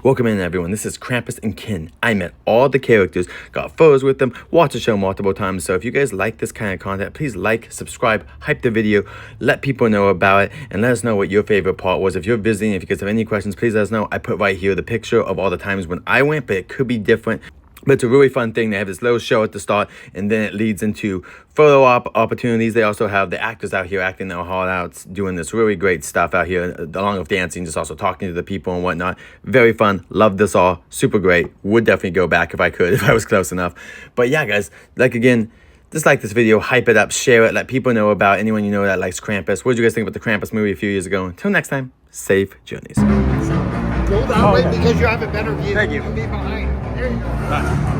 Welcome in, everyone. This is Krampus and Kin. I met all the characters, got photos with them, watched the show multiple times. So if you guys like this kind of content, please like, subscribe, hype the video, let people know about it, and let us know what your favorite part was. If you're visiting, if you guys have any questions, please let us know. I put right here the picture of all the times when I went, but it could be different. But it's a really fun thing. They have this little show at the start, and then it leads into photo opportunities. They also have the actors out here acting their heart out, doing this really great stuff out here, along with dancing, just also talking to the people and whatnot. Very fun. Love this all. Super great. Would definitely go back if I could, if I was close enough. But yeah, guys, again, just like this video, hype it up, share it, let people know about anyone you know that likes Krampus. What did you guys think about the Krampus movie a few years ago? Until next time, safe journeys. Go that way because you have a better view. Thank you. Be behind. There you go. Bye.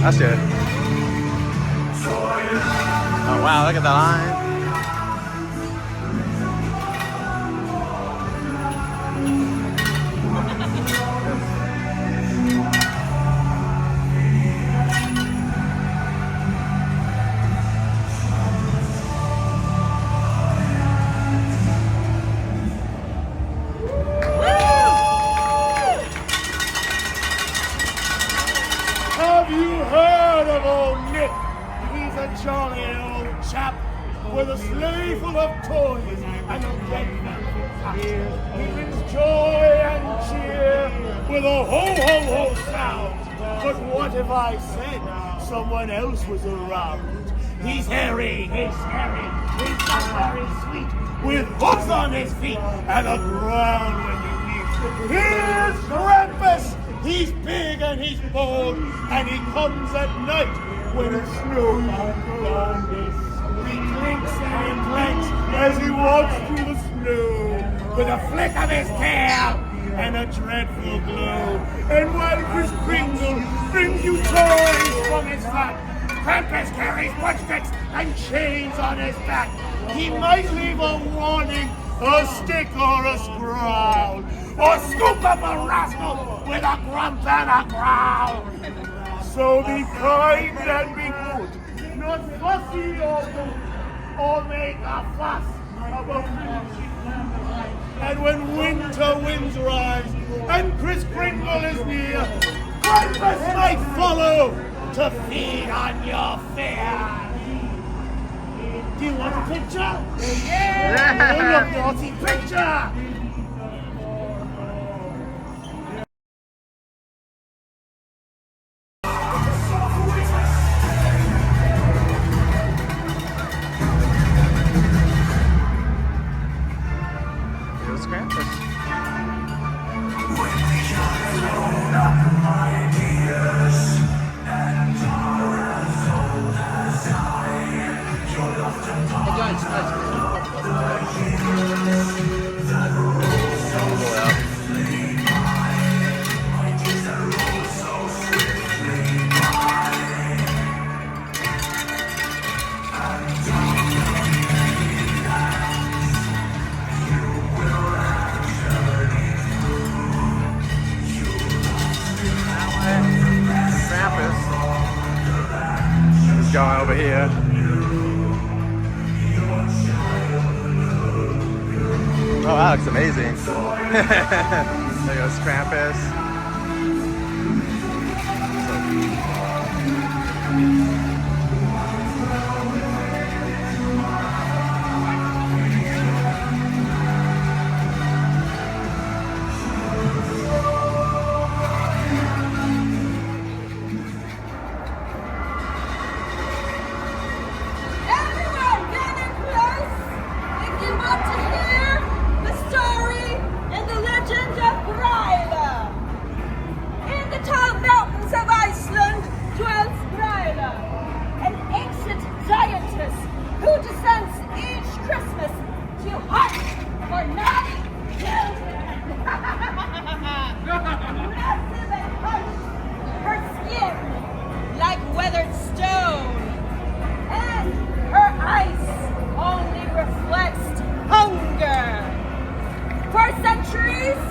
That's good. Oh wow, look at the line. Have you heard of old Nick? He's a jolly old chap with a sleigh full of toys and a red velvet hat. He brings joy and cheer with a ho-ho-ho sound. But what if I said someone else was around? He's hairy, he's scary, he's not very sweet, with hooks on his feet and a growl when he leaves. Here's Krampus! He's big and he's bold, and he comes at night when it's snowing around us. He clinks and he clanks as he walks through the snow, with a flick of his tail and a dreadful glow. And while Chris Kringle brings you toys from his fat, Krampus carries punchsticks and chains on his back. He might leave a warning, a stick or a growl, or scoop up a rascal with a grump and a growl. So be kind and be good, not fussy or rude, or make a fuss about And when winter winds rise and Kris Kringle is near, Krampus might follow to feed on your fear. Do you want a picture? Yeah! Oh, look, naughty picture! Here's Krampus. Going over here. Oh, that looks amazing. There goes Krampus. Legend of Grýla. In the tall mountains of Iceland dwells Grýla, an ancient giantess who descends each Christmas to hunt for naughty children. Massive and harsh, her skin like weathered stone, and her eyes only reflects hunger. For centuries,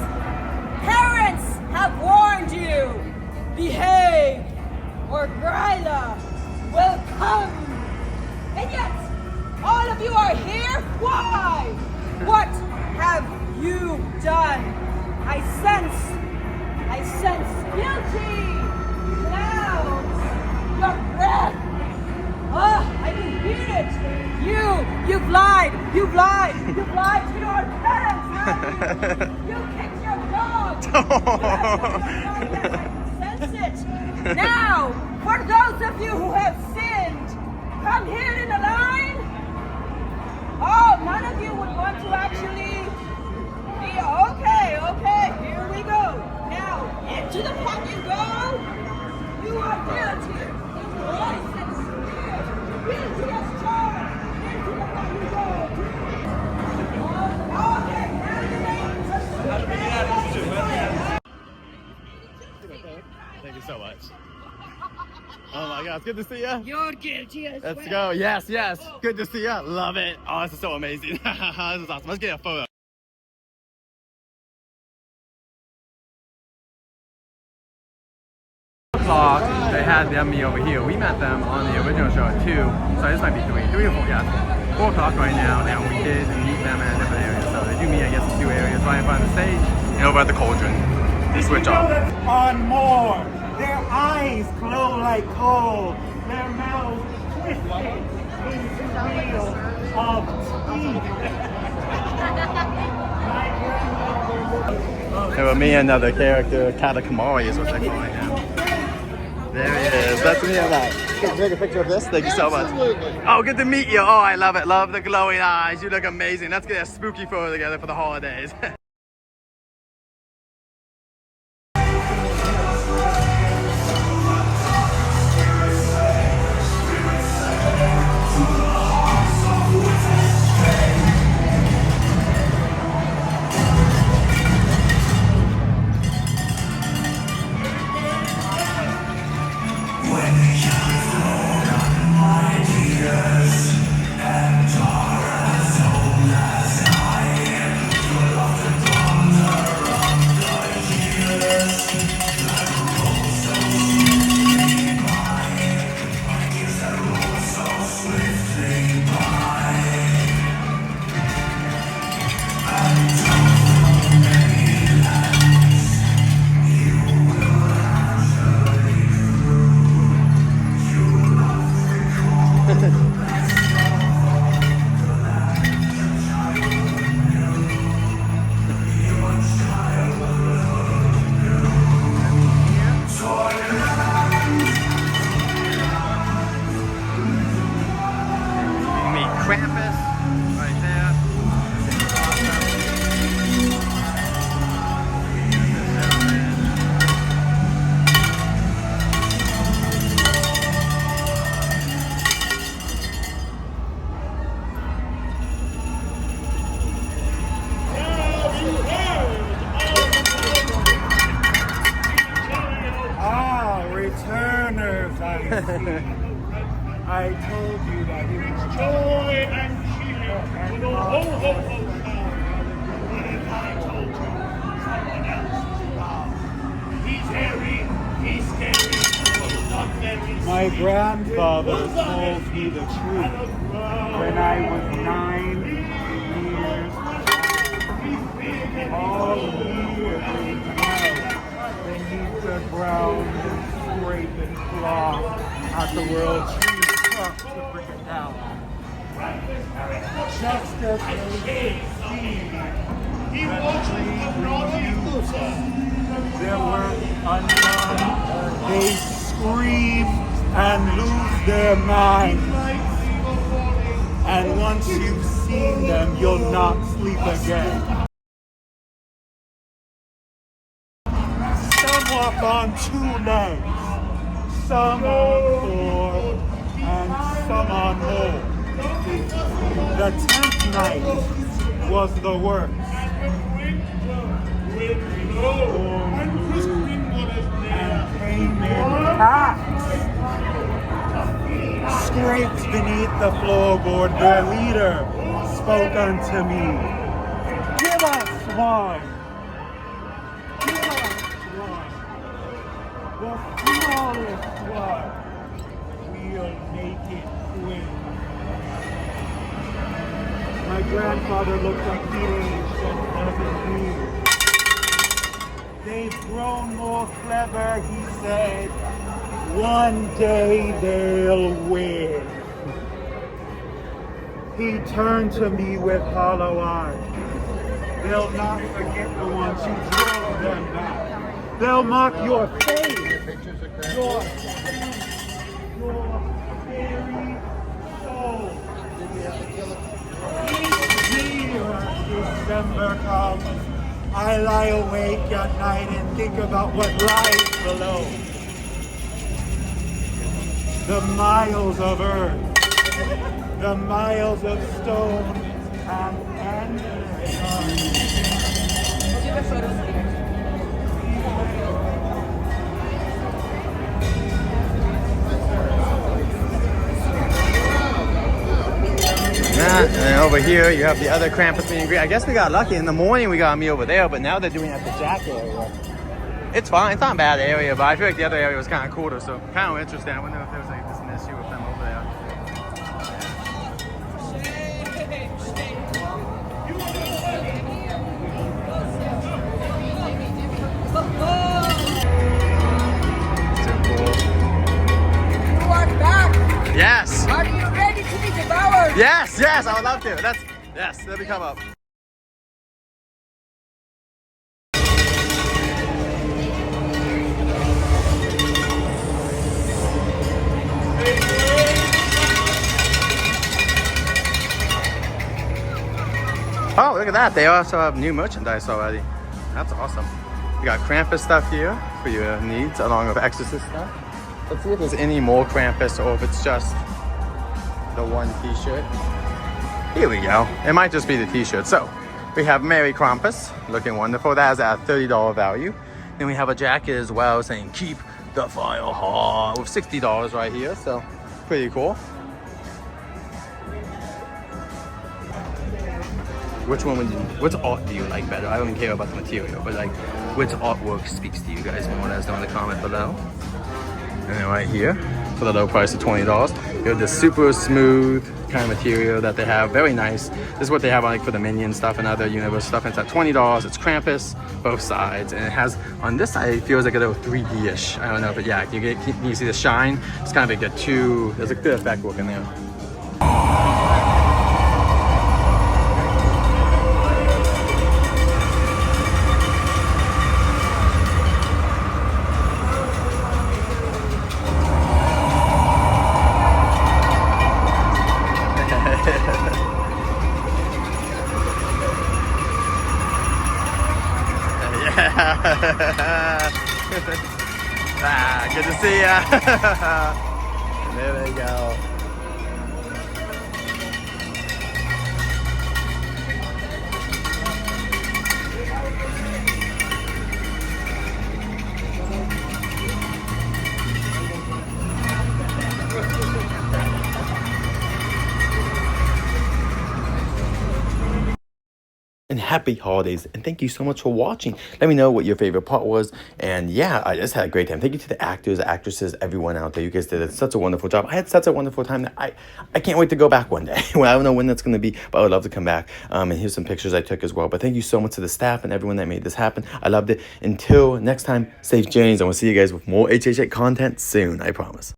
parents have warned you, behave or Grýla will come. And yet, all of you are here? Why? What have you done? I sense guilty clouds, your breath. Oh, I can hear it. You've lied to your parents. You kicked your dog. Sense it. Now, for those of you who have sinned, come here in a line. Oh, none of you would want to actually be okay. Here we go. Now, into the pot you go. You are guilty. Guilty as charged. Into the pot you go. Thank you so much. Oh my God, it's good to see you. You're guilty as well. Let's go. Yes. Good to see you. Love it. Oh, this is so amazing. This is awesome. Let's get a photo. They had them me over here. We met them on the original show at 2, so this might be 3 or 4, yeah, 4 o'clock right now, and we did meet them at different areas. So they do meet, I guess, in 2 areas, right in front of the stage and over at the cauldron. They switch off. On more. Their eyes glow like coal. Their mouths twisted into wheels of teeth. There were me and another character, Kallikantzaroi is what they call it now. There he is. That's me and that. Can you take a picture of this? Thank you so much. Oh, good to meet you. Oh, I love it. Love the glowing eyes. You look amazing. Let's get a spooky photo together for the holidays. I told you that it was joy and cheer for the whole town. But if I told you someone else is wrong, he's hairy, he's scary, but not very My sweet. grandfather told me the truth when I was 9 years old. All year beneath the ground and scrape and claw at the world tree trunk to bring it down. Just as they see He watches the naughty loser. their work undone, they scream and lose their minds. And once you've seen them, you'll not sleep again. Some walk on 2 legs, some on 4, and some on more. The 10th night was the worst. And came in packs. Scraped beneath the floorboard, their leader spoke unto me. Give us one. Give us one. The smallest one. We'll make it quick. My grandfather looked up aged and doesn't move. They've grown more clever, he said. One day they'll win. He turned to me with hollow eyes. They'll not forget the ones who drove them back. They'll mock your faith, your very soul. Each year as December comes, I lie awake at night and think about what lies below. The miles of earth, the miles of stone, and endless And over here you have the other Krampus meet and greet. I guess we got lucky. In the morning we got me over there, but now they're doing it at the Jack area. It's fine. It's not a bad area, but I feel like the other area was kind of cooler, so kind of interesting. I wonder if there was like an issue with them over there. So cool. You are back. Yes. Are you ready to be devoured? Yes. Yes. I would love to. Yes. Let me come up. Oh, look at that. They also have new merchandise already. That's awesome. You got Krampus stuff here for your needs, along with Exorcist stuff. Let's see if there's any more Krampus or if it's just the one t-shirt. Here we go. It might just be the t-shirt. So, we have Merry Krampus, looking wonderful. That is at $30 value. Then we have a jacket as well saying, keep the fire hot, with $60 right here. So, pretty cool. Which art do you like better? I don't care about the material, but like, which artwork speaks to you guys more? Let us know in the comment below. And then right here, for the low price of $20, you have the super smooth kind of material that they have. Very nice. This is what they have like for the Minion stuff and other Universe stuff. It's at $20. It's Krampus, both sides, and it has on this side. It feels like a little 3D-ish. I don't know, but yeah, you see the shine. It's kind of like there's a good effect working there. Good to see ya. There they go. happy holidays, and thank you so much for watching. Let me know what your favorite part was, and yeah, I just had a great time. Thank you to the actors, actresses, everyone out there. You guys did such a wonderful job. I had such a wonderful time that I can't wait to go back one day. Well, I don't know when that's going to be, but I would love to come back. And here's some pictures I took as well. But thank you so much to the staff and everyone that made this happen. I loved it. Until next time, safe journeys, and we'll see you guys with more HHA content soon, I promise.